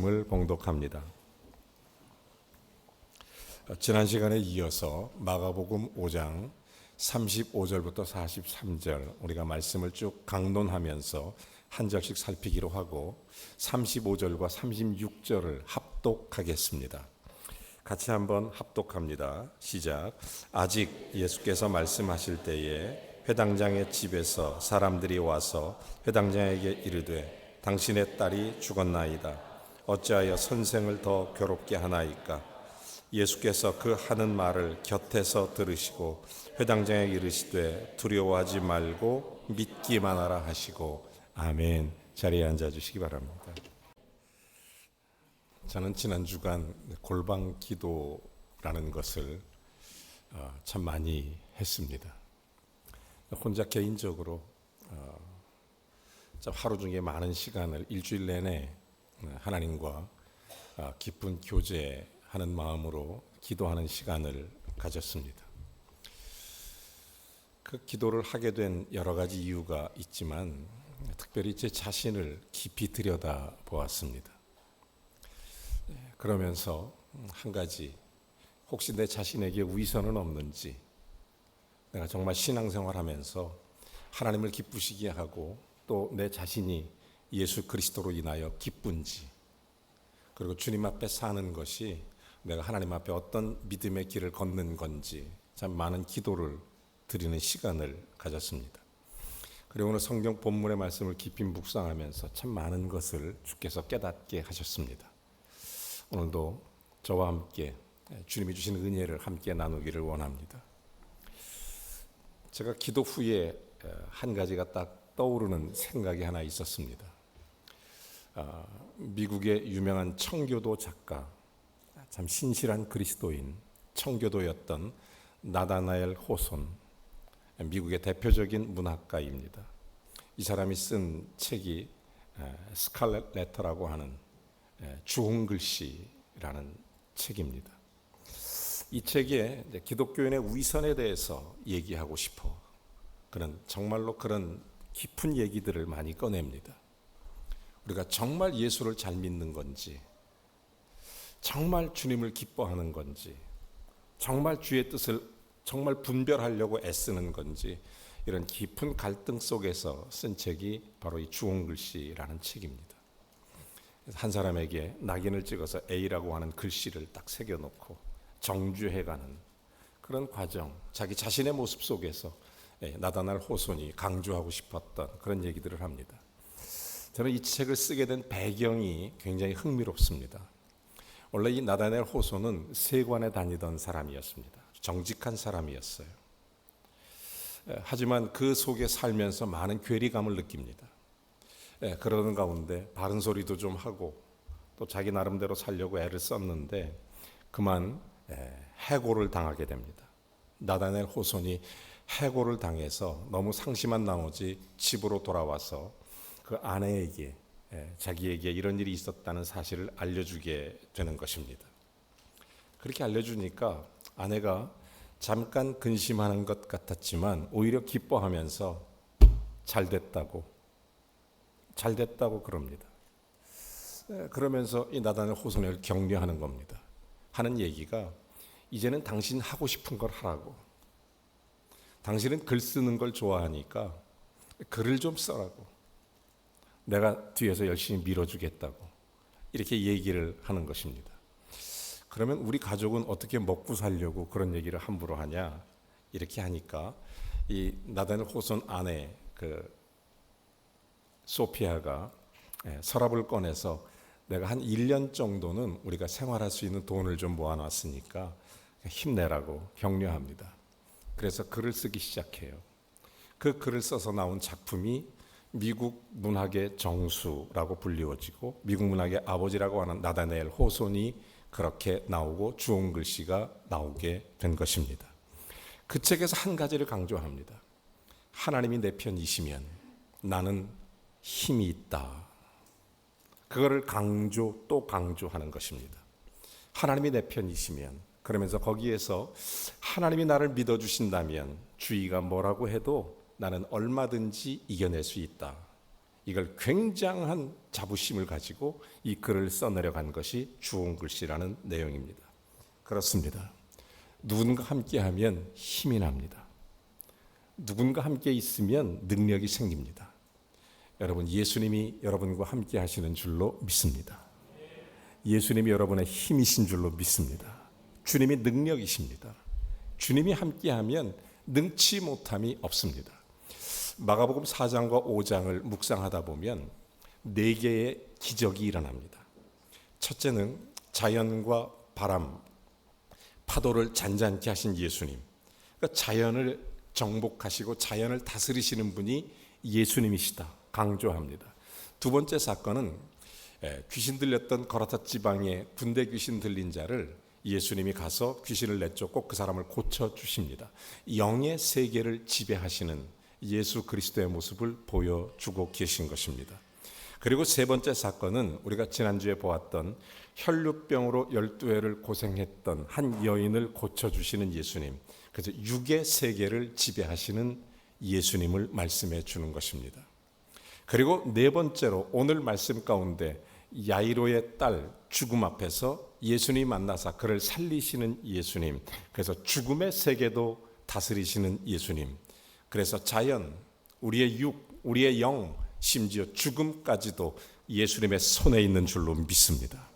말씀을 봉독합니다. 지난 시간에 이어서 마가복음 5장 35절부터 43절 우리가 말씀을 쭉 강론하면서 한 절씩 살피기로 하고 35절과 36절을 합독하겠습니다. 같이 한번 합독합니다. 시작. 아직 예수께서 말씀하실 때에 회당장의 집에서 사람들이 와서 회당장에게 이르되 당신의 딸이 죽었나이다. 어찌하여 선생을 더 괴롭게 하나이까? 예수께서 그 하는 말을 곁에서 들으시고 회당장에게 이르시되 두려워하지 말고 믿기만 하라 하시고 아멘. 자리에 앉아주시기 바랍니다. 저는 지난 주간 골방 기도라는 것을 참 많이 했습니다. 혼자 개인적으로 하루 중에 많은 시간을 일주일 내내 하나님과 깊은 교제하는 마음으로 기도하는 시간을 가졌습니다. 그 기도를 하게 된 여러 가지 이유가 있지만 특별히 제 자신을 깊이 들여다 보았습니다. 그러면서 한 가지, 혹시 내 자신에게 위선은 없는지, 내가 정말 신앙생활하면서 하나님을 기쁘시게 하고 또 내 자신이 예수 그리스도로 인하여 기쁜지, 그리고 주님 앞에 사는 것이 내가 하나님 앞에 어떤 믿음의 길을 걷는 건지 참 많은 기도를 드리는 시간을 가졌습니다. 그리고 오늘 성경 본문의 말씀을 깊이 묵상하면서 참 많은 것을 주께서 깨닫게 하셨습니다. 오늘도 저와 함께 주님이 주신 은혜를 함께 나누기를 원합니다. 제가 기도 후에 한 가지가 딱 떠오르는 생각이 하나 있었습니다. 미국의 유명한 청교도 작가, 참 신실한 그리스도인, 청교도였던 나다나엘 호손, 미국의 대표적인 문학가입니다. 이 사람이 쓴 책이 스칼렛 레터라고 하는 주홍 글씨라는 책입니다. 이 책에 기독교인의 위선에 대해서 얘기하고 싶어 그는 정말로 그런 깊은 얘기들을 많이 꺼냅니다. 우리가 정말 예수를 잘 믿는 건지, 정말 주님을 기뻐하는 건지, 정말 주의 뜻을 정말 분별하려고 애쓰는 건지, 이런 깊은 갈등 속에서 쓴 책이 바로 이 주홍글씨라는 책입니다. 한 사람에게 낙인을 찍어서 A라고 하는 글씨를 딱 새겨놓고 정주해가는 그런 과정, 자기 자신의 모습 속에서 나다나엘 호손이 강조하고 싶었던 그런 얘기들을 합니다. 저는 이 책을 쓰게 된 배경이 굉장히 흥미롭습니다. 원래 이 나다나엘 호손은 세관에 다니던 사람이었습니다. 정직한 사람이었어요. 하지만 그 속에 살면서 많은 괴리감을 느낍니다. 그러는 가운데 바른 소리도 좀 하고 또 자기 나름대로 살려고 애를 썼는데 그만 해고를 당하게 됩니다. 나다나엘 호손이 해고를 당해서 너무 상심한 나머지 집으로 돌아와서 그 아내에게 자기에게 이런 일이 있었다는 사실을 알려주게 되는 것입니다. 그렇게 알려주니까 아내가 잠깐 근심하는 것 같았지만 오히려 기뻐하면서 잘 됐다고 그럽니다. 그러면서 이 나다나엘 호손을 격려하는 겁니다. 하는 얘기가 이제는 당신 하고 싶은 걸 하라고. 당신은 글 쓰는 걸 좋아하니까 글을 좀 써라고. 내가 뒤에서 열심히 밀어주겠다고. 이렇게 얘기를 하는 것입니다. 그러면 우리 가족은 어떻게 먹고 살려고 그런 얘기를 함부로 하냐? 이렇게 하니까 이 나다나엘 호손 아내 소피아가 서랍을 꺼내서 내가 한 1년 정도는 우리가 생활할 수 있는 돈을 좀 모아놨으니까 힘내라고 격려합니다. 그래서 글을 쓰기 시작해요. 그 글을 써서 나온 작품이 미국 문학의 정수라고 불리워지고 미국 문학의 아버지라고 하는 나다나엘 호손이 그렇게 나오고 주홍 글씨가 나오게 된 것입니다. 그 책에서 한 가지를 강조합니다. 하나님이 내 편이시면 나는 힘이 있다. 그거를 또 강조하는 것입니다. 하나님이 내 편이시면, 그러면서 거기에서 하나님이 나를 믿어주신다면 주위가 뭐라고 해도 나는 얼마든지 이겨낼 수 있다. 이걸 굉장한 자부심을 가지고 이 글을 써내려간 것이 주홍 글씨라는 내용입니다. 그렇습니다. 누군가 함께하면 힘이 납니다. 누군가 함께 있으면 능력이 생깁니다. 여러분, 예수님이 여러분과 함께 하시는 줄로 믿습니다. 예수님이 여러분의 힘이신 줄로 믿습니다. 주님이 능력이십니다. 주님이 함께하면 능치 못함이 없습니다. 마가복음 4장과 5장을 묵상하다 보면 4개의 기적이 일어납니다. 첫째는 자연과 바람, 파도를 잔잔케 하신 예수님. 그러니까 자연을 정복하시고 자연을 다스리시는 분이 예수님이시다 강조합니다. 두 번째 사건은 귀신 들렸던 거라타 지방에 군대 귀신 들린 자를 예수님이 가서 귀신을 내쫓고 그 사람을 고쳐주십니다. 영의 세계를 지배하시는 예수 그리스도의 모습을 보여주고 계신 것입니다. 그리고 세 번째 사건은 우리가 지난주에 보았던 혈루병으로 12해를 고생했던 한 여인을 고쳐주시는 예수님, 그래서 육의 세계를 지배하시는 예수님을 말씀해 주는 것입니다. 그리고 네 번째로 오늘 말씀 가운데 야이로의 딸 죽음 앞에서 예수님 만나서 그를 살리시는 예수님, 그래서 죽음의 세계도 다스리시는 예수님, 그래서 자연, 우리의 육, 우리의 영, 심지어 죽음까지도 예수님의 손에 있는 줄로 믿습니다.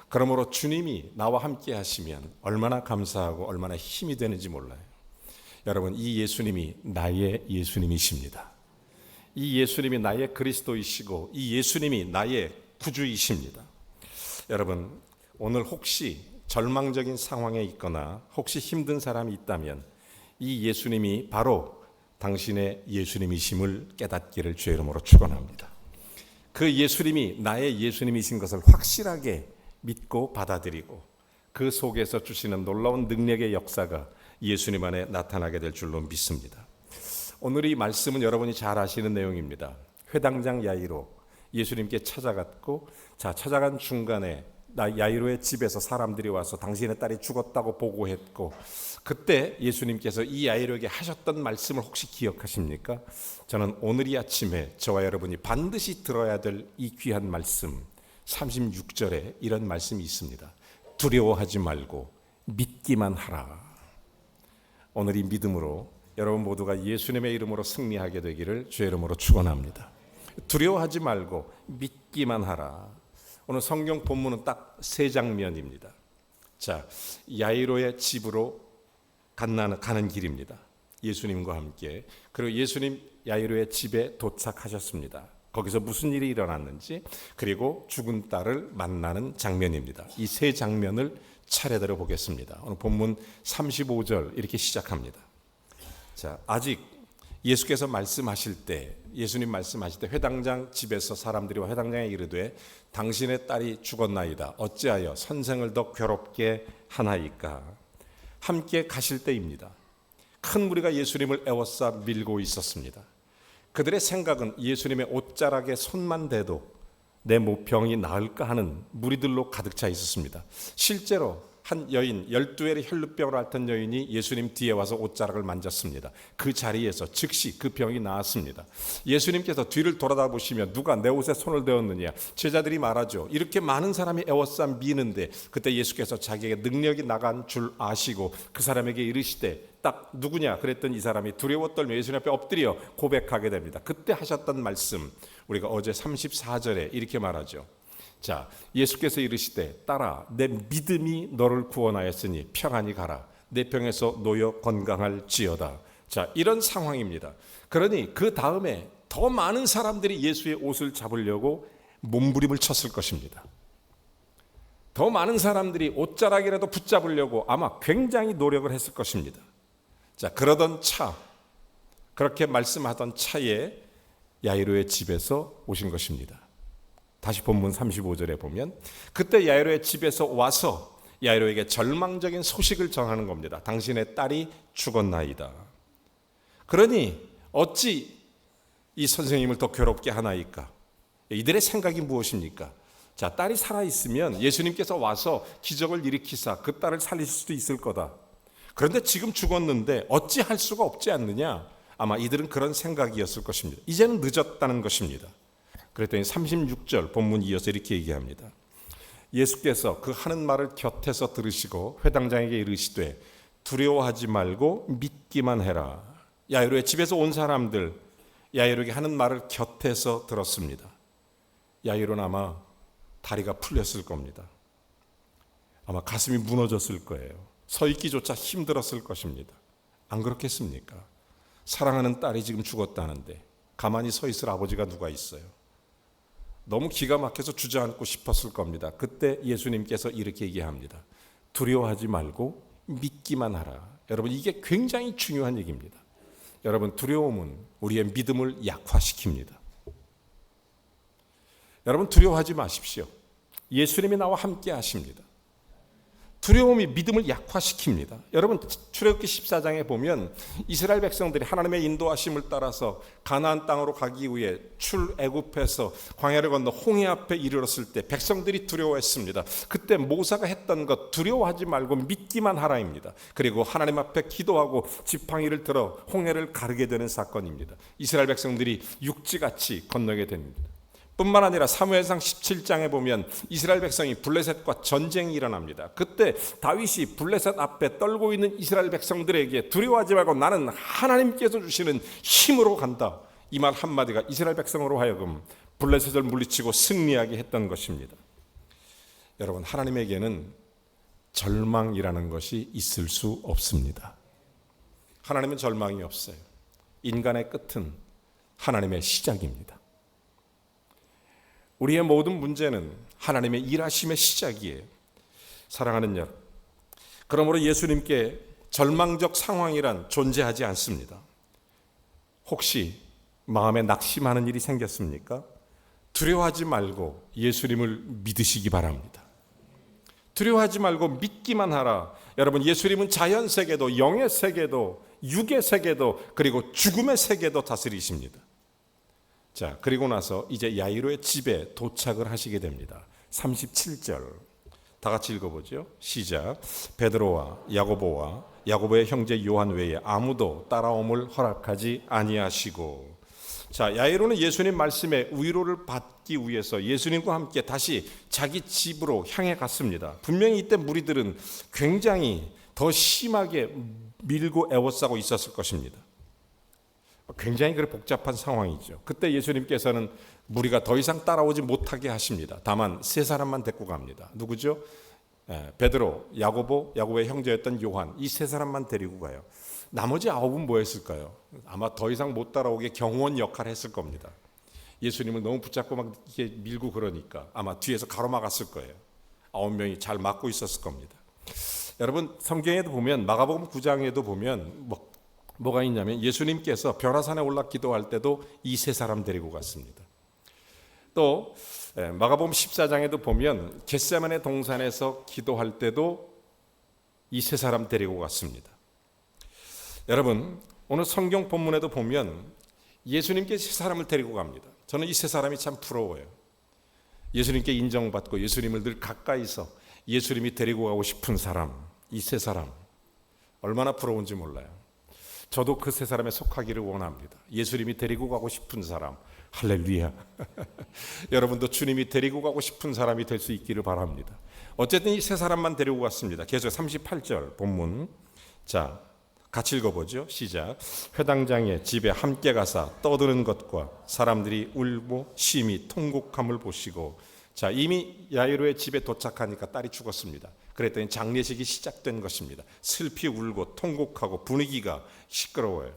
그러므로 주님이 나와 함께 하시면 얼마나 감사하고 얼마나 힘이 되는지 몰라요. 여러분, 이 예수님이 나의 예수님이십니다. 이 예수님이 나의 그리스도이시고 이 예수님이 나의 구주이십니다. 여러분, 오늘 혹시 절망적인 상황에 있거나 혹시 힘든 사람이 있다면 이 예수님이 바로 당신의 예수님이심을 깨닫기를 주의 이름으로 축원합니다. 그 예수님이 나의 예수님이신 것을 확실하게 믿고 받아들이고 그 속에서 주시는 놀라운 능력의 역사가 예수님 안에 나타나게 될 줄로 믿습니다. 오늘 이 말씀은 여러분이 잘 아시는 내용입니다. 회당장 야이로 예수님께 찾아갔고, 찾아간 중간에 야이로의 집에서 사람들이 와서 당신의 딸이 죽었다고 보고했고, 그때 예수님께서 이 야이로에게 하셨던 말씀을 혹시 기억하십니까? 저는 오늘 이 아침에 저와 여러분이 반드시 들어야 될 이 귀한 말씀 36절에 이런 말씀이 있습니다. 두려워하지 말고 믿기만 하라. 오늘 이 믿음으로 여러분 모두가 예수님의 이름으로 승리하게 되기를 주의 이름으로 축원합니다. 두려워하지 말고 믿기만 하라. 오늘 성경 본문은 딱 3장면입니다. 야이로의 집으로 가는 길입니다. 예수님과 함께. 그리고 예수님 야이로의 집에 도착하셨습니다. 거기서 무슨 일이 일어났는지, 그리고 죽은 딸을 만나는 장면입니다. 이 3장면을 차례대로 보겠습니다. 오늘 본문 35절 이렇게 시작합니다. 아직 예수께서 말씀하실 때, 예수님 말씀하실 때 회당장 집에서 사람들이 와 회당장에 이르되 당신의 딸이 죽었나이다. 어찌하여 선생을 더 괴롭게 하나이까. 함께 가실 때입니다. 큰 무리가 예수님을 에워싸 밀고 있었습니다. 그들의 생각은 예수님의 옷자락에 손만 대도 내 병이 나을까 하는 무리들로 가득 차 있었습니다. 실제로 한 여인, 12해의 혈루병으로 앓던 여인이 예수님 뒤에 와서 옷자락을 만졌습니다. 그 자리에서 즉시 그 병이 나았습니다. 예수님께서 뒤를 돌아다보시며 누가 내 옷에 손을 대었느냐? 제자들이 말하죠. 이렇게 많은 사람이 에워싸 미는데, 그때 예수께서 자기에게 능력이 나간 줄 아시고 그 사람에게 이르시되 딱 누구냐? 그랬더니 이 사람이 두려워 떨며 예수님 앞에 엎드려 고백하게 됩니다. 그때 하셨던 말씀, 우리가 어제 34절에 이렇게 말하죠. 예수께서 이르시되 딸아, 내 믿음이 너를 구원하였으니 평안히 가라. 내 병에서 놓여 건강할지어다. 이런 상황입니다. 그러니 그 다음에 더 많은 사람들이 예수의 옷을 잡으려고 몸부림을 쳤을 것입니다. 더 많은 사람들이 옷자락이라도 붙잡으려고 아마 굉장히 노력을 했을 것입니다. 그러던 그렇게 말씀하던 차에 야이로의 집에서 오신 것입니다. 다시 본문 35절에 보면 그때 야이로의 집에서 와서 야이로에게 절망적인 소식을 전하는 겁니다. 당신의 딸이 죽었나이다. 그러니 어찌 이 선생님을 더 괴롭게 하나이까? 이들의 생각이 무엇입니까? 딸이 살아있으면 예수님께서 와서 기적을 일으키사 그 딸을 살리실 수도 있을 거다. 그런데 지금 죽었는데 어찌 할 수가 없지 않느냐? 아마 이들은 그런 생각이었을 것입니다. 이제는 늦었다는 것입니다. 그랬더니 36절 본문 이어서 이렇게 얘기합니다. 예수께서 그 하는 말을 곁에서 들으시고 회당장에게 이르시되 두려워하지 말고 믿기만 해라. 야이로의 집에서 온 사람들 야이로에게 하는 말을 곁에서 들었습니다. 야이로는 아마 다리가 풀렸을 겁니다. 아마 가슴이 무너졌을 거예요. 서 있기조차 힘들었을 것입니다. 안 그렇겠습니까? 사랑하는 딸이 지금 죽었다는데 가만히 서 있을 아버지가 누가 있어요? 너무 기가 막혀서 주저앉고 싶었을 겁니다. 그때 예수님께서 이렇게 얘기합니다. 두려워하지 말고 믿기만 하라. 여러분, 이게 굉장히 중요한 얘기입니다. 여러분, 두려움은 우리의 믿음을 약화시킵니다. 여러분, 두려워하지 마십시오. 예수님이 나와 함께 하십니다. 두려움이 믿음을 약화시킵니다. 여러분, 출애굽기 14장에 보면 이스라엘 백성들이 하나님의 인도하심을 따라서 가나안 땅으로 가기 위해 출애굽해서 광야를 건너 홍해 앞에 이르렀을 때 백성들이 두려워했습니다. 그때 모세가 했던 것, 두려워하지 말고 믿기만 하라입니다. 그리고 하나님 앞에 기도하고 지팡이를 들어 홍해를 가르게 되는 사건입니다. 이스라엘 백성들이 육지같이 건너게 됩니다. 뿐만 아니라 사무엘상 17장에 보면 이스라엘 백성이 블레셋과 전쟁이 일어납니다. 그때 다윗이 블레셋 앞에 떨고 있는 이스라엘 백성들에게 두려워하지 말고 나는 하나님께서 주시는 힘으로 간다. 이 말 한마디가 이스라엘 백성으로 하여금 블레셋을 물리치고 승리하게 했던 것입니다. 여러분, 하나님에게는 절망이라는 것이 있을 수 없습니다. 하나님은 절망이 없어요. 인간의 끝은 하나님의 시작입니다. 우리의 모든 문제는 하나님의 일하심의 시작이에요. 사랑하는 여러분, 그러므로 예수님께 절망적 상황이란 존재하지 않습니다. 혹시 마음에 낙심하는 일이 생겼습니까? 두려워하지 말고 예수님을 믿으시기 바랍니다. 두려워하지 말고 믿기만 하라. 여러분, 예수님은 자연 세계도 영의 세계도 육의 세계도 그리고 죽음의 세계도 다스리십니다. 자, 그리고 나서 이제 야이로의 집에 도착을 하시게 됩니다. 37절 다 같이 읽어보죠. 시작. 베드로와 야고보와 야고보의 형제 요한 외에 아무도 따라옴을 허락하지 아니하시고. 자, 야이로는 예수님 말씀에 위로를 받기 위해서 예수님과 함께 다시 자기 집으로 향해 갔습니다. 분명히 이때 무리들은 굉장히 더 심하게 밀고 애워싸고 있었을 것입니다. 굉장히 복잡한 상황이죠. 그때 예수님께서는 무리가 더 이상 따라오지 못하게 하십니다. 다만 세 사람만 데리고 갑니다. 누구죠? 베드로, 야고보, 야고보의 형제였던 요한, 이 세 사람만 데리고 가요. 나머지 9은 뭐 했을까요? 아마 더 이상 못 따라오게 경호원 역할을 했을 겁니다. 예수님을 너무 붙잡고 막 이렇게 밀고 그러니까 아마 뒤에서 가로막았을 거예요. 9명이 잘 막고 있었을 겁니다. 여러분, 성경에도 보면 마가복음 9장에도 보면 뭐가 있냐면 예수님께서 벼라산에 올라 기도할 때도 이 세 사람 데리고 갔습니다. 또 마가복음 14장에도 보면 겟세마네 동산에서 기도할 때도 이 세 사람 데리고 갔습니다. 여러분, 오늘 성경 본문에도 보면 예수님께 세 사람을 데리고 갑니다. 저는 이 세 사람이 참 부러워요. 예수님께 인정받고 예수님을 늘 가까이서 예수님이 데리고 가고 싶은 사람, 이 세 사람 얼마나 부러운지 몰라요. 저도 그 세 사람에 속하기를 원합니다. 예수님이 데리고 가고 싶은 사람, 할렐루야. 여러분도 주님이 데리고 가고 싶은 사람이 될 수 있기를 바랍니다. 어쨌든 이 세 사람만 데리고 갔습니다. 계속 38절 본문. 자, 같이 읽어보죠. 시작. 회당장의 집에 함께 가사 떠드는 것과 사람들이 울고 심히 통곡함을 보시고. 자, 이미 야이로의 집에 도착하니까 딸이 죽었습니다. 그랬더니 장례식이 시작된 것입니다. 슬피 울고 통곡하고 분위기가 시끄러워요.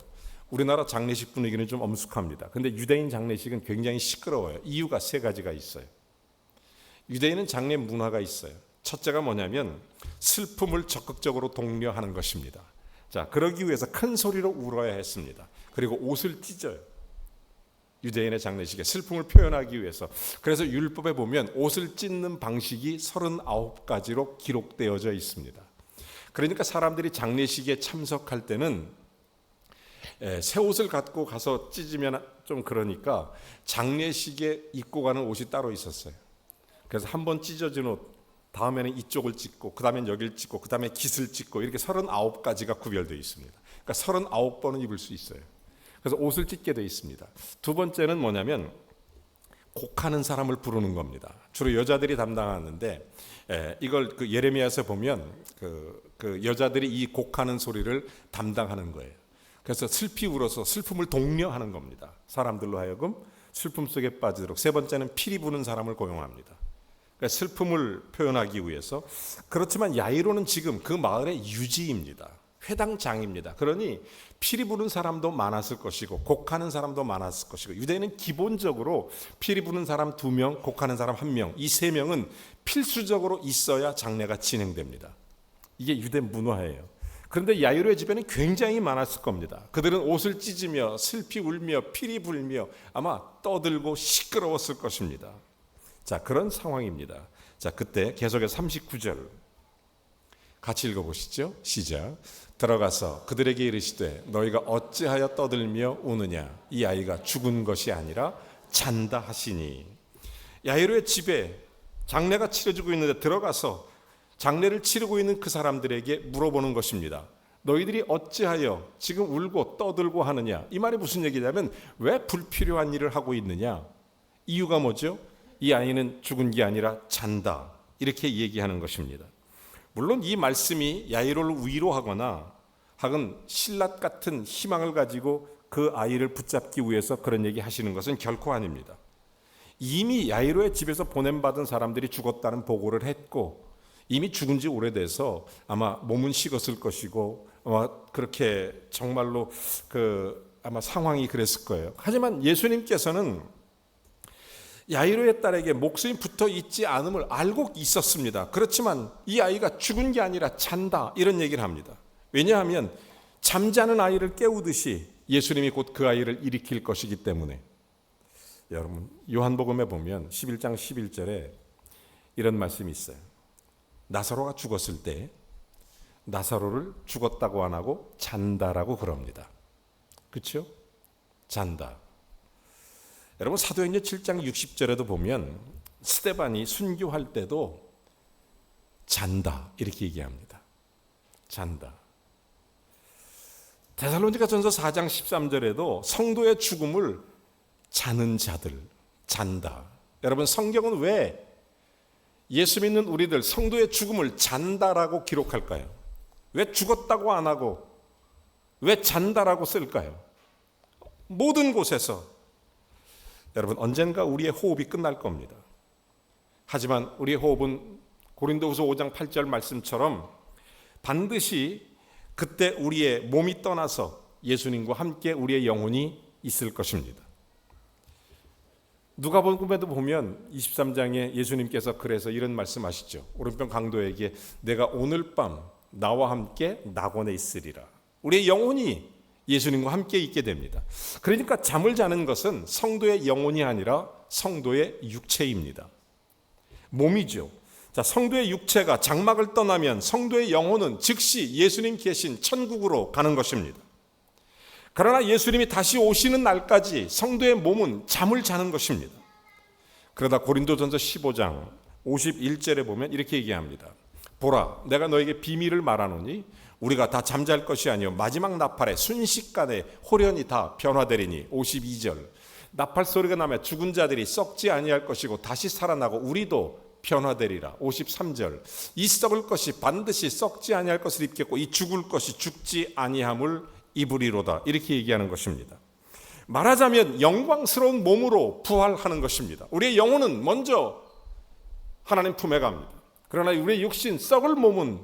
우리나라 장례식 분위기는 좀 엄숙합니다. 근데 유대인 장례식은 굉장히 시끄러워요. 이유가 세 가지가 있어요. 유대인은 장례 문화가 있어요. 첫째가 뭐냐면 슬픔을 적극적으로 독려하는 것입니다. 자, 그러기 위해서 큰 소리로 울어야 했습니다. 그리고 옷을 찢어요. 유대인의 장례식에 슬픔을 표현하기 위해서. 그래서 율법에 보면 옷을 찢는 방식이 39가지로 기록되어져 있습니다. 그러니까 사람들이 장례식에 참석할 때는 새 옷을 갖고 가서 찢으면 좀 그러니까 장례식에 입고 가는 옷이 따로 있었어요. 그래서 한 번 찢어진 옷, 다음에는 이쪽을 찢고 그 다음엔 여기를 찢고 그 다음에 깃을 찢고 이렇게 39가지가 구별되어 있습니다. 그러니까 39번은 입을 수 있어요. 그래서 옷을 찢게 되어 있습니다. 두 번째는 뭐냐면 곡하는 사람을 부르는 겁니다. 주로 여자들이 담당하는데 이걸 그 예레미야에서 보면 그 여자들이 이 곡하는 소리를 담당하는 거예요. 그래서 슬피 울어서 슬픔을 독려하는 겁니다. 사람들로 하여금 슬픔 속에 빠지도록. 세 번째는 피리 부는 사람을 고용합니다. 그러니까 슬픔을 표현하기 위해서. 그렇지만 야이로는 지금 그 마을의 유지입니다. 회당장입니다. 그러니 피리 부는 사람도 많았을 것이고 곡하는 사람도 많았을 것이고, 유대인은 기본적으로 피리 부는 사람 2명, 곡하는 사람 1명, 이 3명은 필수적으로 있어야 장례가 진행됩니다. 이게 유대 문화예요. 그런데 야이로의 집에는 굉장히 많았을 겁니다. 그들은 옷을 찢으며 슬피 울며 피리 불며 아마 떠들고 시끄러웠을 것입니다. 자, 그런 상황입니다. 자, 그때 계속해서 39절 같이 읽어보시죠. 시작. 들어가서 그들에게 이르시되 너희가 어찌하여 떠들며 우느냐, 이 아이가 죽은 것이 아니라 잔다 하시니. 야이로의 집에 장례가 치러지고 있는데 들어가서 장례를 치르고 있는 그 사람들에게 물어보는 것입니다. 너희들이 어찌하여 지금 울고 떠들고 하느냐. 이 말이 무슨 얘기냐면 왜 불필요한 일을 하고 있느냐. 이유가 뭐죠? 이 아이는 죽은 게 아니라 잔다. 이렇게 얘기하는 것입니다. 물론 이 말씀이 야이로를 위로하거나 혹은 신랏 같은 희망을 가지고 그 아이를 붙잡기 위해서 그런 얘기 하시는 것은 결코 아닙니다. 이미 야이로의 집에서 보냄받은 사람들이 죽었다는 보고를 했고, 이미 죽은 지 오래돼서 아마 몸은 식었을 것이고 아마 그렇게 정말로 아마 상황이 그랬을 거예요. 하지만 예수님께서는 야이로의 딸에게 목숨이 붙어 있지 않음을 알고 있었습니다. 그렇지만 이 아이가 죽은 게 아니라 잔다, 이런 얘기를 합니다. 왜냐하면 잠자는 아이를 깨우듯이 예수님이 곧 그 아이를 일으킬 것이기 때문에. 여러분, 요한복음에 보면 11장 11절에 이런 말씀이 있어요. 나사로가 죽었을 때 나사로를 죽었다고 안 하고 잔다라고 그럽니다. 그렇죠? 잔다. 여러분, 사도행전 7장 60절에도 보면 스데반이 순교할 때도 잔다 이렇게 얘기합니다. 잔다. 데살로니가전서 4장 13절에도 성도의 죽음을 자는 자들, 잔다. 여러분, 성경은 왜 예수 믿는 우리들 성도의 죽음을 잔다라고 기록할까요? 왜 죽었다고 안 하고 왜 잔다라고 쓸까요? 모든 곳에서 여러분, 언젠가 우리의 호흡이 끝날 겁니다. 하지만 우리의 호흡은 고린도후서 5장 8절 말씀처럼 반드시 그때 우리의 몸이 떠나서 예수님과 함께 우리의 영혼이 있을 것입니다. 누가복음에도 보면 23장에 예수님께서 그래서 이런 말씀하시죠. 오른편 강도에게 내가 오늘 밤 나와 함께 낙원에 있으리라. 우리의 영혼이 예수님과 함께 있게 됩니다. 그러니까 잠을 자는 것은 성도의 영혼이 아니라 성도의 육체입니다. 몸이죠. 자, 성도의 육체가 장막을 떠나면 성도의 영혼은 즉시 예수님 계신 천국으로 가는 것입니다. 그러나 예수님이 다시 오시는 날까지 성도의 몸은 잠을 자는 것입니다. 그러다 고린도전서 15장 51절에 보면 이렇게 얘기합니다. 보라, 내가 너에게 비밀을 말하노니 우리가 다 잠잘 것이 아니요 마지막 나팔에 순식간에 홀연히 다 변화되리니. 52절, 나팔 소리가 나면 죽은 자들이 썩지 아니할 것이고 다시 살아나고 우리도 변화되리라. 53절, 이 썩을 것이 반드시 썩지 아니할 것을 입겠고 이 죽을 것이 죽지 아니함을 입으리로다. 이렇게 얘기하는 것입니다. 말하자면 영광스러운 몸으로 부활하는 것입니다. 우리의 영혼은 먼저 하나님 품에 갑니다. 그러나 우리의 육신 썩을 몸은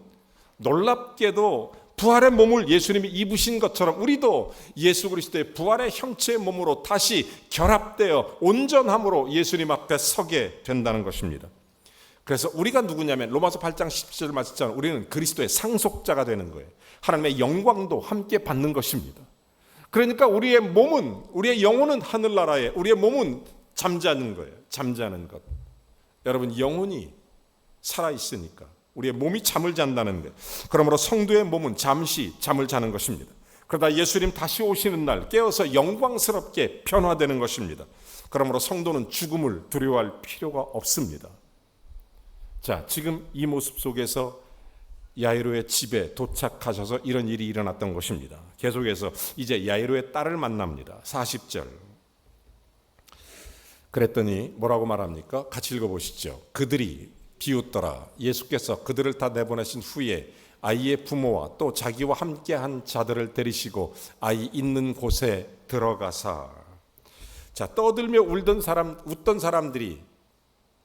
놀랍게도 부활의 몸을 예수님이 입으신 것처럼 우리도 예수 그리스도의 부활의 형체의 몸으로 다시 결합되어 온전함으로 예수님 앞에 서게 된다는 것입니다. 그래서 우리가 누구냐면 로마서 8장 10절 말씀처럼 우리는 그리스도의 상속자가 되는 거예요. 하나님의 영광도 함께 받는 것입니다. 그러니까 우리의 몸은, 우리의 영혼은 하늘나라에, 우리의 몸은 잠자는 거예요. 잠자는 것. 여러분, 영혼이 살아있으니까 우리의 몸이 잠을 잔다는 거예요. 그러므로 성도의 몸은 잠시 잠을 자는 것입니다. 그러다 예수님 다시 오시는 날 깨어서 영광스럽게 변화되는 것입니다. 그러므로 성도는 죽음을 두려워할 필요가 없습니다. 자, 지금 이 모습 속에서 야이로의 집에 도착하셔서 이런 일이 일어났던 것입니다. 계속해서 이제 야이로의 딸을 만납니다. 40절. 그랬더니 뭐라고 말합니까? 같이 읽어보시죠. 그들이 비웃더라. 예수께서 그들을 다 내보내신 후에 아이의 부모와 또 자기와 함께한 자들을 데리시고 아이 있는 곳에 들어가사. 자, 떠들며 웃던 사람들이,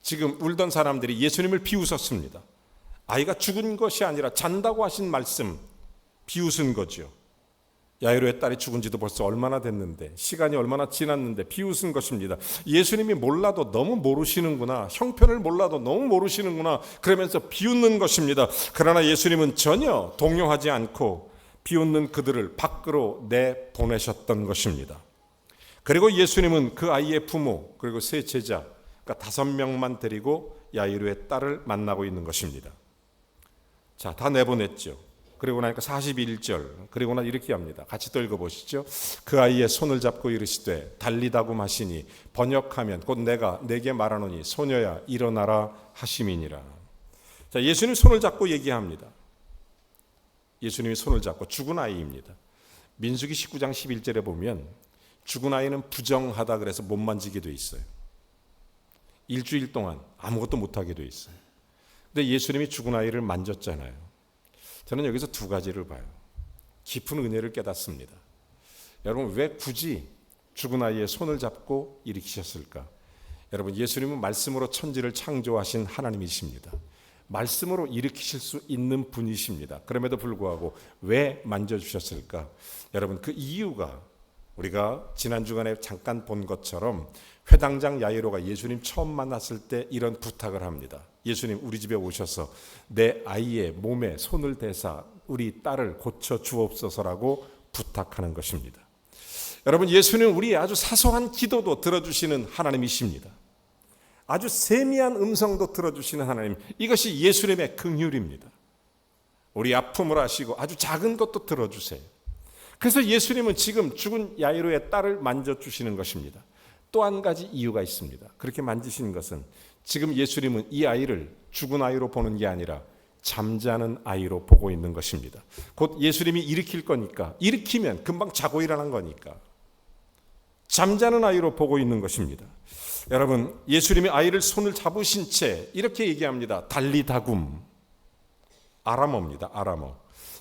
지금 울던 사람들이 예수님을 비웃었습니다. 아이가 죽은 것이 아니라 잔다고 하신 말씀 비웃은 거죠. 야이로의 딸이 죽은 지도 벌써 얼마나 됐는데, 시간이 얼마나 지났는데 비웃은 것입니다. 예수님이 몰라도 너무 모르시는구나, 형편을 몰라도 너무 모르시는구나, 그러면서 비웃는 것입니다. 그러나 예수님은 전혀 동요하지 않고 비웃는 그들을 밖으로 내보내셨던 것입니다. 그리고 예수님은 그 아이의 부모 그리고 세 제자, 그러니까 5명만 데리고 야이로의 딸을 만나고 있는 것입니다. 자, 다 내보냈죠. 그리고 나니까 41절, 그리고 나 이렇게 합니다. 같이 또 읽어보시죠. 그 아이의 손을 잡고 이르시되 달리다고 하시니 번역하면 곧 내가 내게 말하노니 소녀야 일어나라 하심이니라. 자, 예수님 손을 잡고 얘기합니다. 예수님이 손을 잡고, 죽은 아이입니다. 민수기 19장 11절에 보면 죽은 아이는 부정하다 그래서 못 만지게 돼 있어요. 일주일 동안 아무것도 못하게 돼 있어요. 근데 예수님이 죽은 아이를 만졌잖아요. 저는 여기서 두 가지를 봐요. 깊은 은혜를 깨닫습니다. 여러분, 왜 굳이 죽은 아이의 손을 잡고 일으키셨을까? 여러분, 예수님은 말씀으로 천지를 창조하신 하나님이십니다. 말씀으로 일으키실 수 있는 분이십니다. 그럼에도 불구하고 왜 만져주셨을까? 여러분, 그 이유가 우리가 지난 주간에 잠깐 본 것처럼 회당장 야이로가 예수님 처음 만났을 때 이런 부탁을 합니다. 예수님, 우리 집에 오셔서 내 아이의 몸에 손을 대사 우리 딸을 고쳐 주옵소서라고 부탁하는 것입니다. 여러분, 예수는 우리의 아주 사소한 기도도 들어주시는 하나님이십니다. 아주 세미한 음성도 들어주시는 하나님, 이것이 예수님의 긍휼입니다. 우리 아픔을 아시고 아주 작은 것도 들어주세요. 그래서 예수님은 지금 죽은 야이로의 딸을 만져주시는 것입니다. 또 한 가지 이유가 있습니다. 그렇게 만지시는 것은 지금 예수님은 이 아이를 죽은 아이로 보는 게 아니라 잠자는 아이로 보고 있는 것입니다. 곧 예수님이 일으킬 거니까, 일으키면 금방 자고 일어난 거니까 잠자는 아이로 보고 있는 것입니다. 여러분, 예수님이 아이를 손을 잡으신 채 이렇게 얘기합니다. 달리다굼, 아람어입니다. 아람어.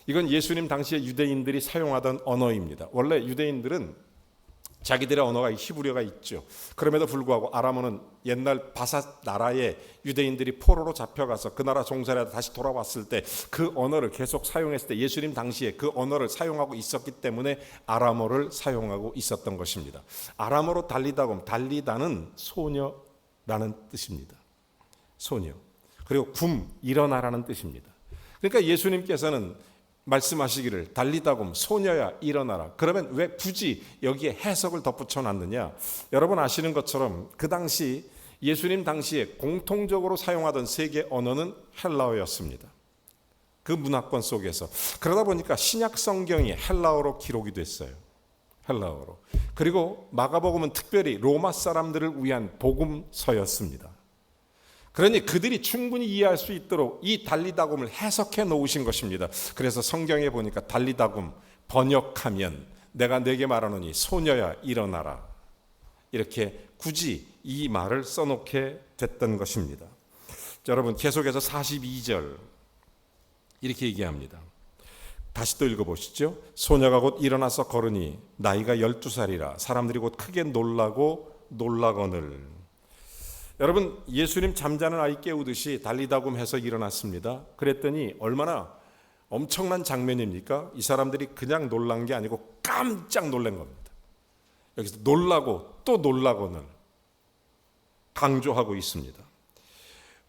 이건 예수님 당시에 유대인들이 사용하던 언어입니다. 원래 유대인들은 자기들의 언어가 히브리어가 있죠. 그럼에도 불구하고 아람어는 옛날 바사 나라에 유대인들이 포로로 잡혀가서 그 나라 종살이하다 다시 돌아왔을 때 그 언어를 계속 사용했을 때 예수님 당시에 그 언어를 사용하고 있었기 때문에 아람어를 사용하고 있었던 것입니다. 아람어로 달리다굼, 달리다는 소녀라는 뜻입니다. 소녀. 그리고 굼, 일어나라는 뜻입니다. 그러니까 예수님께서는 말씀하시기를 달리다굼, 소녀야 일어나라. 그러면 왜 굳이 여기에 해석을 덧붙여 놨느냐? 여러분 아시는 것처럼 그 당시 예수님 당시에 공통적으로 사용하던 세계 언어는 헬라어였습니다. 그 문화권 속에서. 그러다 보니까 신약 성경이 헬라어로 기록이 됐어요. 헬라어로. 그리고 마가복음은 특별히 로마 사람들을 위한 복음서였습니다. 그러니 그들이 충분히 이해할 수 있도록 이 달리다굼을 해석해 놓으신 것입니다. 그래서 성경에 보니까 달리다굼 번역하면 내가 내게 말하노니 소녀야 일어나라, 이렇게 굳이 이 말을 써놓게 됐던 것입니다. 자, 여러분, 계속해서 42절 이렇게 얘기합니다. 다시 또 읽어보시죠. 소녀가 곧 일어나서 걸으니 나이가 12살이라 사람들이 곧 크게 놀라고 놀라거늘. 여러분, 예수님 잠자는 아이 깨우듯이 달리다굼 해서 일어났습니다. 그랬더니 얼마나 엄청난 장면입니까? 이 사람들이 그냥 놀란 게 아니고 깜짝 놀란 겁니다. 여기서 놀라고 또 놀라고는 강조하고 있습니다.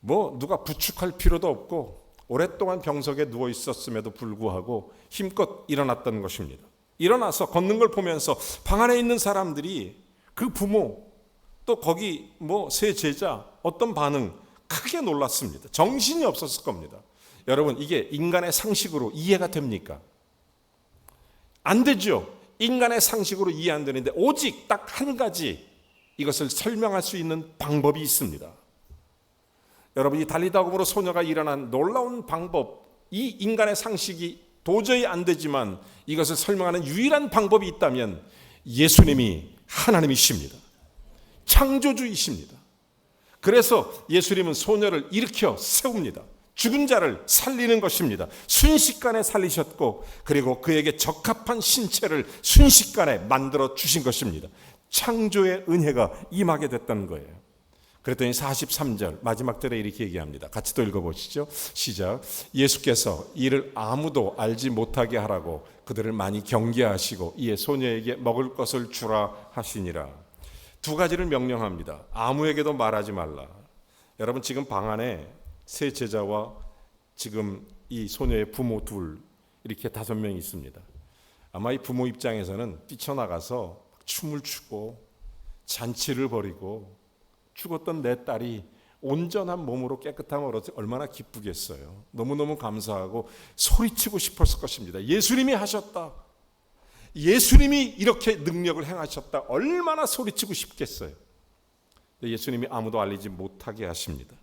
뭐 누가 부축할 필요도 없고 오랫동안 병석에 누워 있었음에도 불구하고 힘껏 일어났던 것입니다. 일어나서 걷는 걸 보면서 방 안에 있는 사람들이 그 부모 또 거기 세 제자 어떤 반응, 크게 놀랐습니다. 정신이 없었을 겁니다. 여러분, 이게 인간의 상식으로 이해가 됩니까? 안 되죠. 인간의 상식으로 이해 안 되는데 오직 딱 한 가지 이것을 설명할 수 있는 방법이 있습니다. 여러분, 이 달리다굼으로 소녀가 일어난 놀라운 방법, 이 인간의 상식이 도저히 안 되지만 이것을 설명하는 유일한 방법이 있다면 예수님이 하나님이십니다. 창조주이십니다. 그래서 예수님은 소녀를 일으켜 세웁니다. 죽은 자를 살리는 것입니다. 순식간에 살리셨고, 그리고 그에게 적합한 신체를 순식간에 만들어 주신 것입니다. 창조의 은혜가 임하게 됐다는 거예요. 그랬더니 43절 마지막 절에 이렇게 얘기합니다. 같이 또 읽어보시죠. 시작. 예수께서 이를 아무도 알지 못하게 하라고 그들을 많이 경계하시고 이에 소녀에게 먹을 것을 주라 하시니라. 두 가지를 명령합니다. 아무에게도 말하지 말라. 여러분, 지금 방 안에 세 제자와 지금 이 소녀의 부모 둘, 이렇게 5명 있습니다. 아마 이 부모 입장에서는 뛰쳐나가서 춤을 추고 잔치를 벌이고 죽었던 내 딸이 온전한 몸으로 깨끗함을 얻어서 얼마나 기쁘겠어요. 너무너무 감사하고 소리치고 싶었을 것입니다. 예수님이 하셨다. 예수님이 이렇게 능력을 행하셨다. 얼마나 소리치고 싶겠어요. 예수님이 아무도 알리지 못하게 하십니다.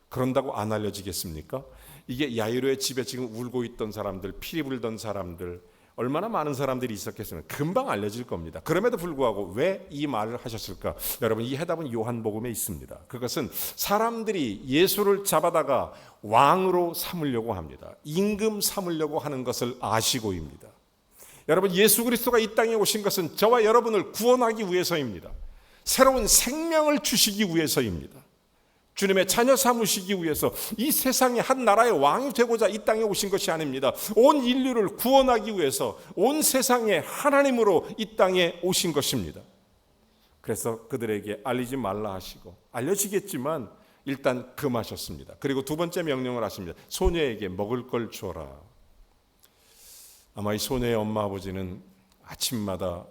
그런다고 안 알려지겠습니까? 이게 야이로의 집에 지금 울고 있던 사람들, 피리 불던 사람들, 얼마나 많은 사람들이 있었겠으면 금방 알려질 겁니다. 그럼에도 불구하고 왜 이 말을 하셨을까? 여러분, 이 해답은 요한복음에 있습니다. 그것은 사람들이 예수를 잡아다가 왕으로 삼으려고 합니다. 임금 삼으려고 하는 것을 아시고입니다. 여러분, 예수 그리스도가 이 땅에 오신 것은 저와 여러분을 구원하기 위해서입니다. 새로운 생명을 주시기 위해서입니다. 주님의 자녀 삼으시기 위해서 이 세상의 한 나라의 왕이 되고자 이 땅에 오신 것이 아닙니다. 온 인류를 구원하기 위해서 온 세상의 하나님으로 이 땅에 오신 것입니다. 그래서 그들에게 알리지 말라 하시고, 알려지겠지만 일단 금하셨습니다. 그리고 두 번째 명령을 하십니다. 소녀에게 먹을 걸 줘라. 아마 이 소녀의 엄마 아버지는 아침마다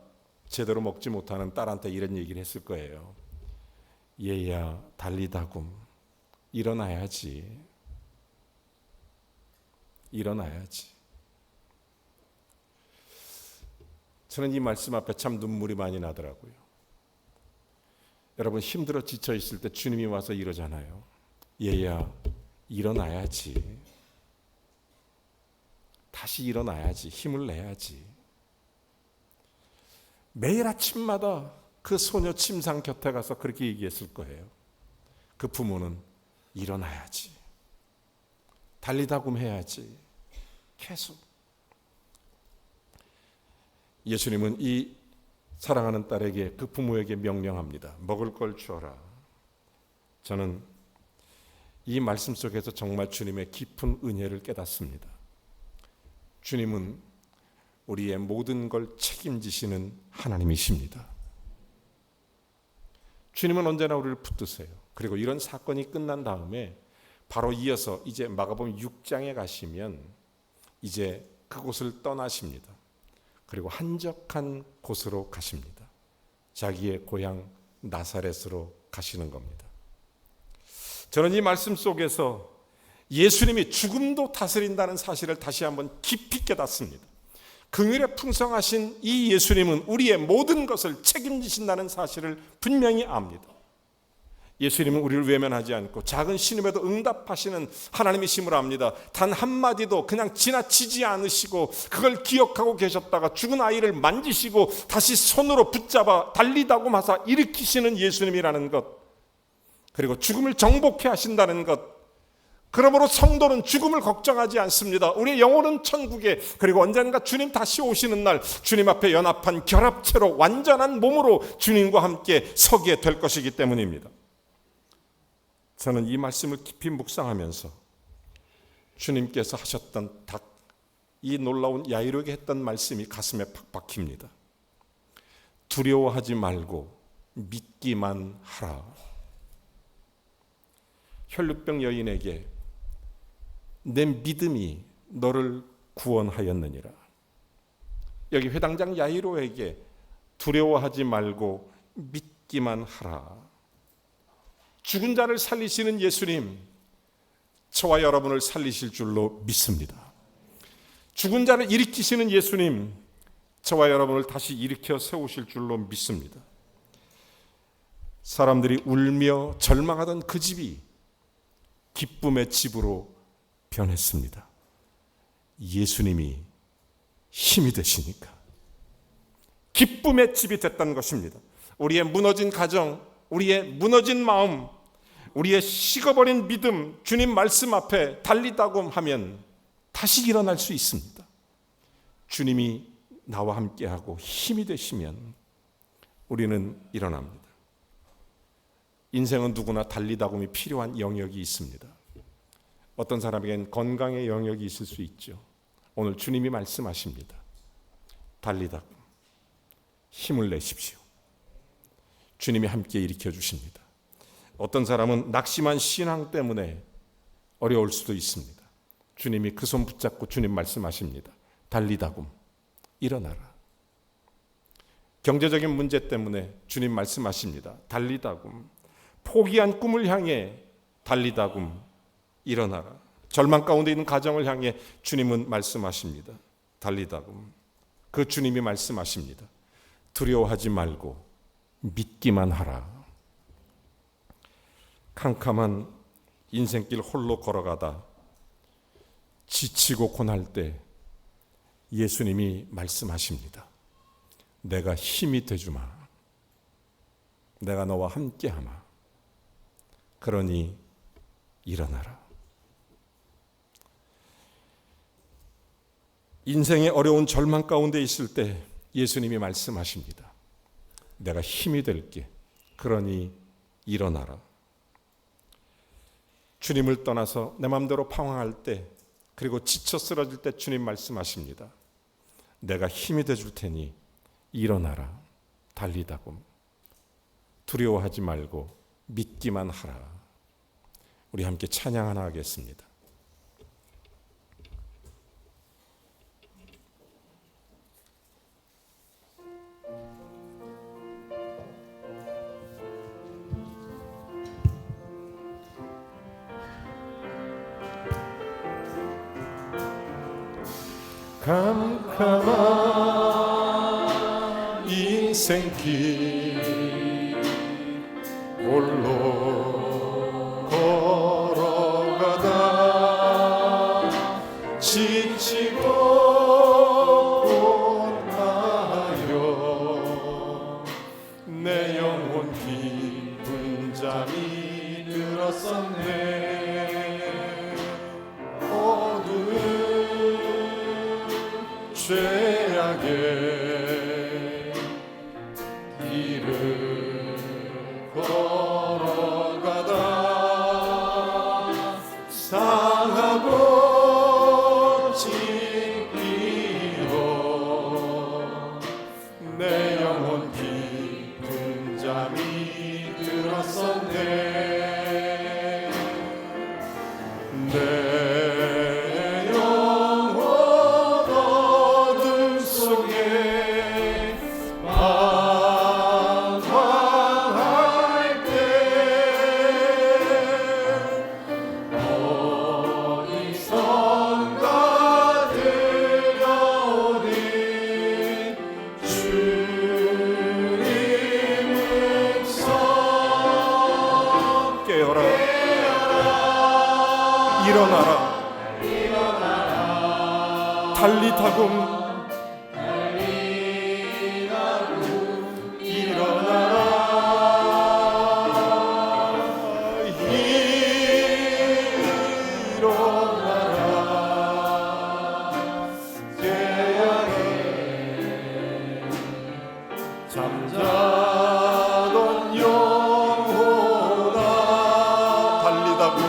제대로 먹지 못하는 딸한테 이런 얘기를 했을 거예요. 얘야, 달리다굼, 일어나야지. 일어나야지. 저는 이 말씀 앞에 참 눈물이 많이 나더라고요. 여러분, 힘들어 지쳐 있을 때 주님이 와서 이러잖아요. 얘야, 일어나야지. 다시 일어나야지. 힘을 내야지. 매일 아침마다 그 소녀 침상 곁에 가서 그렇게 얘기했을 거예요. 그 부모는 일어나야지. 달리다굼 해야지. 계속. 예수님은 이 사랑하는 딸에게, 그 부모에게 명령합니다. 먹을 걸 주어라. 저는 이 말씀 속에서 정말 주님의 깊은 은혜를 깨닫습니다. 주님은 우리의 모든 걸 책임지시는 하나님이십니다. 주님은 언제나 우리를 붙드세요. 그리고 이런 사건이 끝난 다음에 바로 이어서 이제 마가복음 6장에 가시면 이제 그곳을 떠나십니다. 그리고 한적한 곳으로 가십니다. 자기의 고향 나사렛으로 가시는 겁니다. 저는 이 말씀 속에서 예수님이 죽음도 다스린다는 사실을 다시 한번 깊이 깨닫습니다. 긍휼에 풍성하신 이 예수님은 우리의 모든 것을 책임지신다는 사실을 분명히 압니다. 예수님은 우리를 외면하지 않고 작은 신음에도 응답하시는 하나님이심을 압니다. 단 한마디도 그냥 지나치지 않으시고 그걸 기억하고 계셨다가 죽은 아이를 만지시고 다시 손으로 붙잡아 달리다고 하사 일으키시는 예수님이라는 것, 그리고 죽음을 정복해 하신다는 것, 그러므로 성도는 죽음을 걱정하지 않습니다. 우리의 영혼은 천국에, 그리고 언젠가 주님 다시 오시는 날 주님 앞에 연합한 결합체로 완전한 몸으로 주님과 함께 서게 될 것이기 때문입니다. 저는 이 말씀을 깊이 묵상하면서 주님께서 하셨던 이 놀라운 야이로에게 했던 말씀이 가슴에 팍 박힙니다. 두려워하지 말고 믿기만 하라. 혈루병 여인에게 내 믿음이 너를 구원하였느니라. 여기 회당장 야이로에게 두려워하지 말고 믿기만 하라. 죽은 자를 살리시는 예수님, 저와 여러분을 살리실 줄로 믿습니다. 죽은 자를 일으키시는 예수님, 저와 여러분을 다시 일으켜 세우실 줄로 믿습니다. 사람들이 울며 절망하던 그 집이 기쁨의 집으로 변했습니다. 예수님이 힘이 되시니까 기쁨의 집이 됐다는 것입니다. 우리의 무너진 가정, 우리의 무너진 마음, 우리의 식어버린 믿음, 주님 말씀 앞에 달리다고 하면 다시 일어날 수 있습니다. 주님이 나와 함께하고 힘이 되시면 우리는 일어납니다. 인생은 누구나 달리다곰이 필요한 영역이 있습니다. 어떤 사람에겐 건강의 영역이 있을 수 있죠. 오늘 주님이 말씀하십니다. 달리다곰, 힘을 내십시오. 주님이 함께 일으켜 주십니다. 어떤 사람은 낙심한 신앙 때문에 어려울 수도 있습니다. 주님이 그 손 붙잡고 주님 말씀하십니다. 달리다곰, 일어나라. 경제적인 문제 때문에 주님 말씀하십니다. 달리다곰, 포기한 꿈을 향해 달리다곰, 일어나라. 절망 가운데 있는 가정을 향해 주님은 말씀하십니다. 달리다곰. 그 주님이 말씀하십니다. 두려워하지 말고 믿기만 하라. 캄캄한 인생길 홀로 걸어가다 지치고 고날 때 예수님이 말씀하십니다. 내가 힘이 되주마. 내가 너와 함께하마. 그러니 일어나라. 인생의 어려운 절망 가운데 있을 때 예수님이 말씀하십니다. 내가 힘이 될게. 그러니 일어나라. 주님을 떠나서 내 마음대로 방황할 때, 그리고 지쳐 쓰러질 때 주님 말씀하십니다. 내가 힘이 돼줄 테니 일어나라. 달리다곰. 두려워하지 말고 믿기만 하라. 우리 함께 찬양 하나 하겠습니다. 캄캄한 인생길 홀로 걸어가다 지치고 고나여 내 영혼 깊은 잠이 들었었네. 죄악의 길을 걸어가다 상하고 찢기고 내 영혼 깊은 잠이 들었었네. 일어나라. 달리다곰 일어나라. 깨어라. 잠자던 영혼아 달리다곰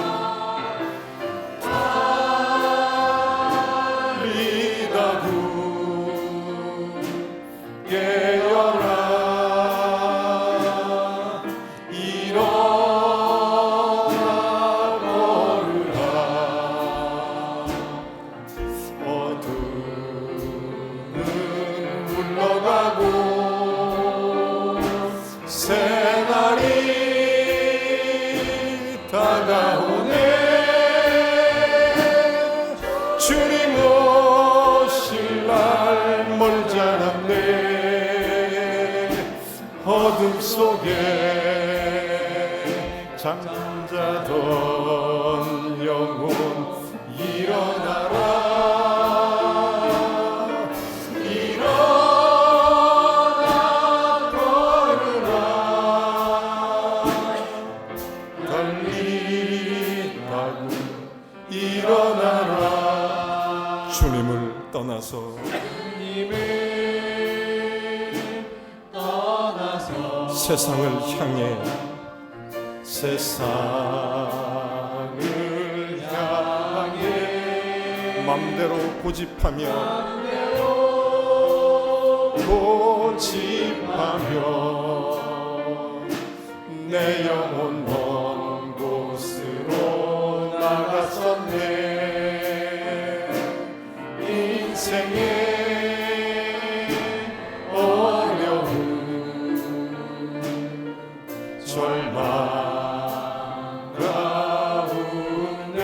새날이 다가오네. 주님 오실 날 멀지 않았네. 어둠 속에 잠자던 영혼 일어나라. 일어나 걸으라. 일어나라. 주님을 떠나서 세상을 향해 맘대로 고집하며 내 영혼 먼 곳으로 나갔었네. 인생의 어려움 절망 가운데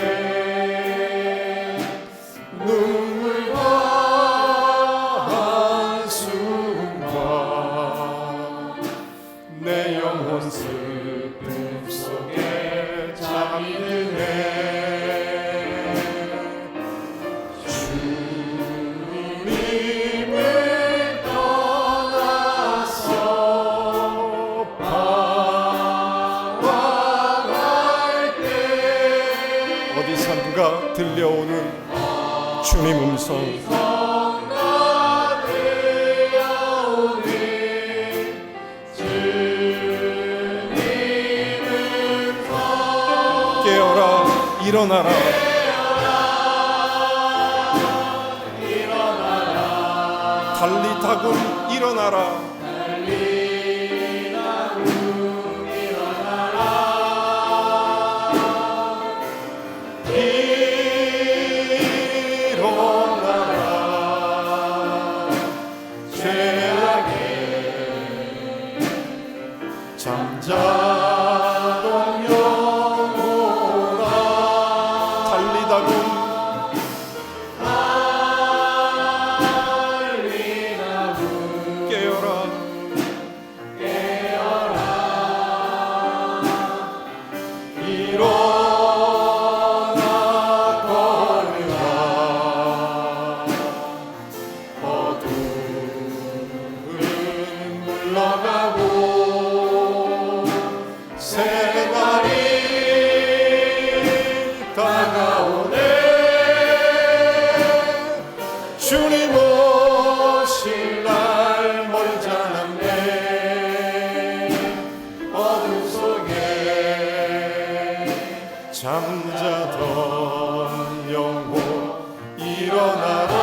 눈물과 한숨과 내 영혼 슬픔 속에 잠이 드네. 주님을 떠나서 방황할 때 어디선가 들려오는 주님 음성, 깨어라 일어나라. 달리다금 일어나라. 잠자던 영혼아 달리다금 깨어라 일어나 걸으라. 어둠은 물러가고 새날이 다가오네. 주님 오실 날 멀지 않았네. 어둠 속에 잠자던 영혼 일어나라.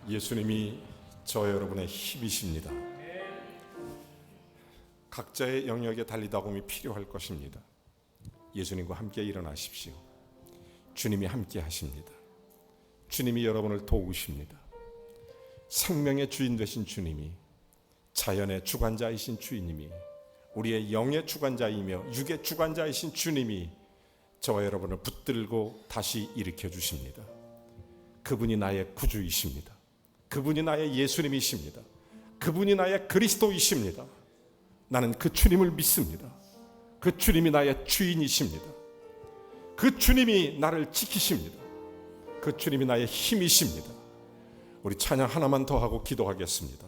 예수님이 저와 여러분의 힘이십니다. 각자의 영역에 달리다곰이 필요할 것입니다. 예수님과 함께 일어나십시오. 주님이 함께 하십니다. 주님이 여러분을 도우십니다. 생명의 주인 되신 주님이, 자연의 주관자이신 주님이, 우리의 영의 주관자이며 육의 주관자이신 주님이 저와 여러분을 붙들고 다시 일으켜 주십니다. 그분이 나의 구주이십니다. 그분이 나의 예수님이십니다. 그분이 나의 그리스도이십니다. 나는 그 주님을 믿습니다. 그 주님이 나의 주인이십니다. 그 주님이 나를 지키십니다. 그 주님이 나의 힘이십니다. 우리 찬양 하나만 더 하고 기도하겠습니다.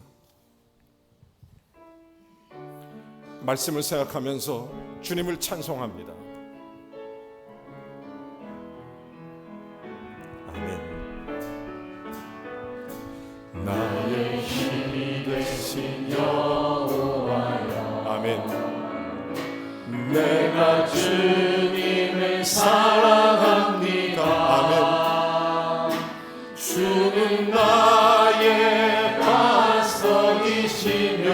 말씀을 생각하면서 주님을 찬송합니다. 아멘. 나의 힘이 되신 여호와여, 아멘. 내가 주님을 사랑합니다. 아멘. 주는 나의 반석이시며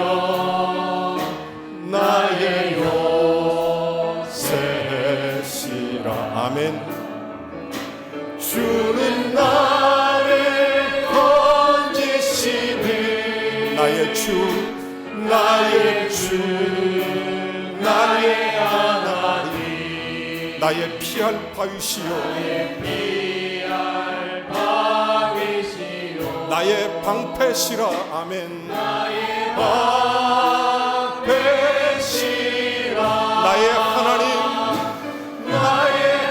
나의 요새시라. 아멘. 주는 나를 건지시는 나의 주, 나의 주, 나의 하나님, 나의 피할 바위시요, 나의 방패시라. 아멘. 나의 방패시라. 나의 하나님, 나의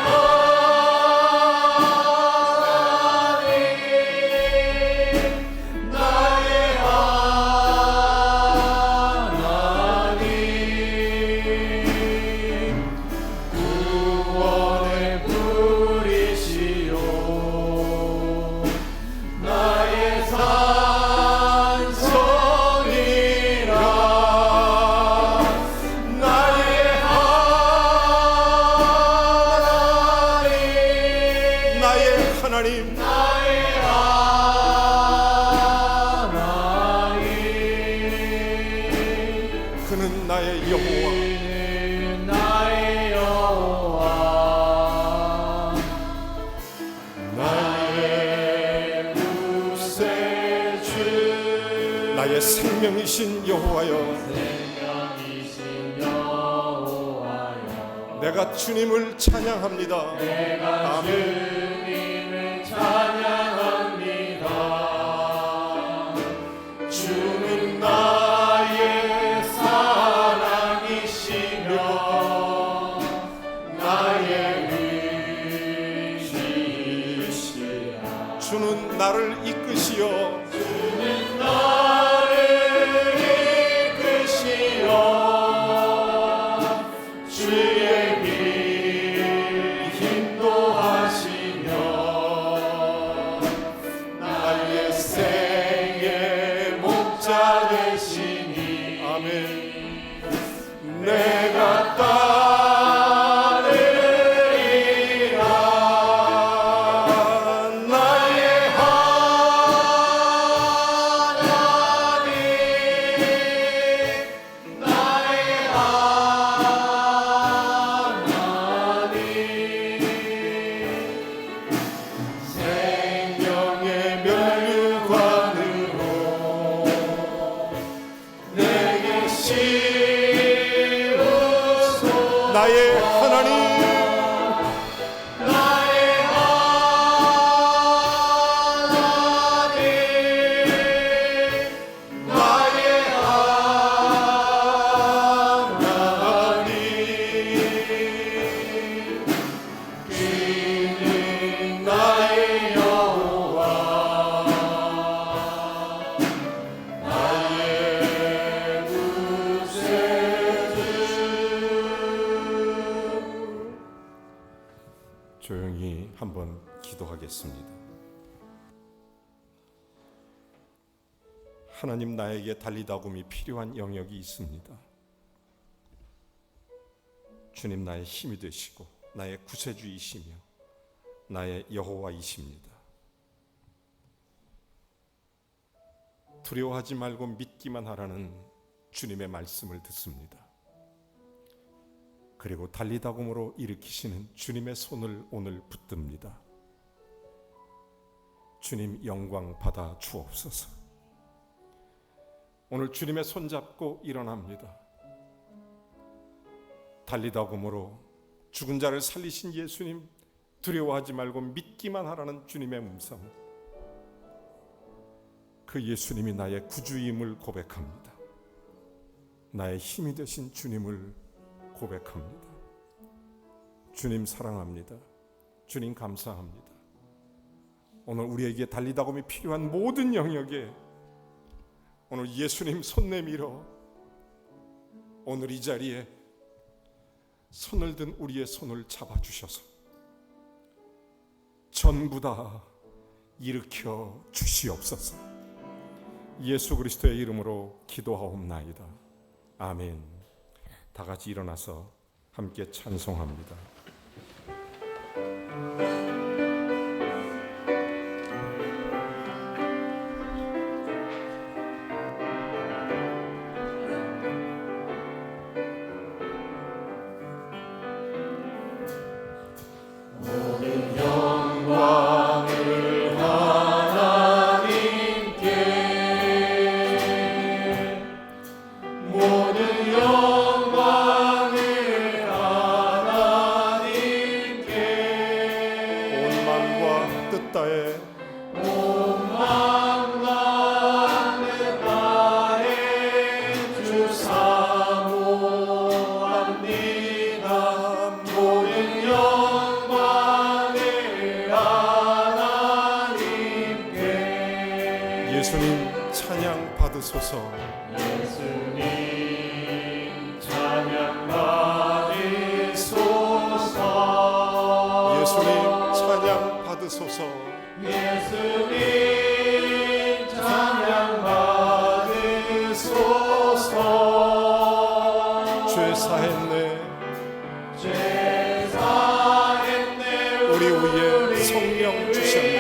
하나님, 나의 하나님, 그는 나의 여호와, 나의 여호와, 나의 구세주, 나의 생명이신 여호와여, 생명이신 여호와여, 내가 주님을 찬양합니다. 내가 주님을 찬양합니다. 주는 나의 사랑이시며 나의 의지시라. 주는 나를 이끄시어 주는 나를 이끄시어 주의 길 인도하시며 나의 생의 목자 되시니 아멘. 내가 따르리라. 나의 하나님, 나의 하나님, 생명의 면류관으로 내게 씌우소. 나의 하나님, 나의 하나님, 나의 하나님, 그는 나의 여호와, 나의 구세주. 조용히 한번 기도하겠습니다. 하나님, 나에게 달리다굼이 필요한 영역이 있습니다. 주님, 나의 힘이 되시고 나의 구세주이시며 나의 여호와이십니다. 두려워하지 말고 믿기만 하라는 주님의 말씀을 듣습니다. 그리고 달리다굼으로 일으키시는 주님의 손을 오늘 붙듭니다. 주님, 영광 받아 주옵소서. 오늘 주님의 손 잡고 일어납니다. 달리다굼으로 죽은 자를 살리신 예수님, 두려워하지 말고 믿기만 하라는 주님의 음성, 그 예수님이 나의 구주임을 고백합니다. 나의 힘이 되신 주님을 고백합니다. 주님 사랑합니다. 주님 감사합니다. 오늘 우리에게 달리다굼이 필요한 모든 영역에 오늘 예수님 손 내밀어 오늘 이 자리에 손을 든 우리의 손을 잡아주셔서 전부 다 일으켜 주시옵소서. 예수 그리스도의 이름으로 기도하옵나이다. 아멘. 다 같이 일어나서 함께 찬송합니다. 모든 영광을 하나님께, 모든 영광을 하나님께, 온 마음과 뜻 다해 온 마음과 뜻 다해 주 사모합니다. 모든 영광을 하나님께. 예수님 찬양 받으소서. 예수님 찬양 받으소서. 예수님 찬양 받으소서. 예수님 찬양 받으소서. 죄 사했네 죄 사했네 우리 위에 성령 주셨네.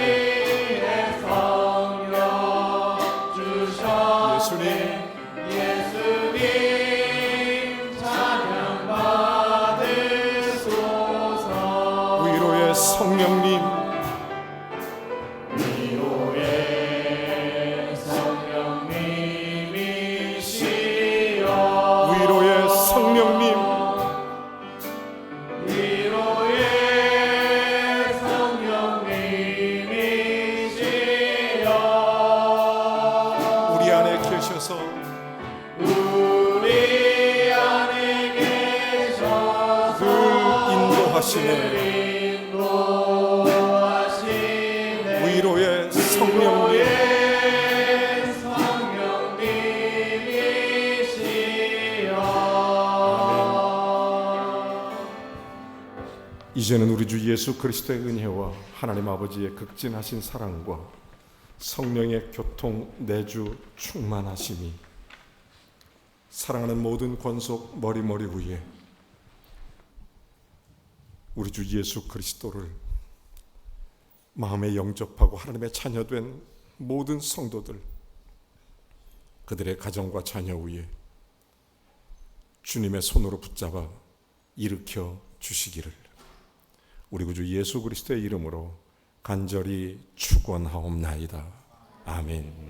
위로의 성령님, 위로의 성령님이시여 위로의 성령님, 위로의 성령님이시여 우리 안에 계셔서 우리 안에 계셔서 인도하시네. 인도하시네 위로의 성령님, 이제는 우리 주 예수 그리스도의 은혜와 하나님 아버지의 극진하신 사랑과 성령의 교통 내주 충만하심이 사랑하는 모든 권속 머리머리 위에 우리 주 예수 그리스도를 마음에 영접하고 하나님의 자녀된 모든 성도들, 그들의 가정과 자녀 위에 주님의 손으로 붙잡아 일으켜 주시기를 우리 구주 예수 그리스도의 이름으로 간절히 축원하옵나이다. 아멘.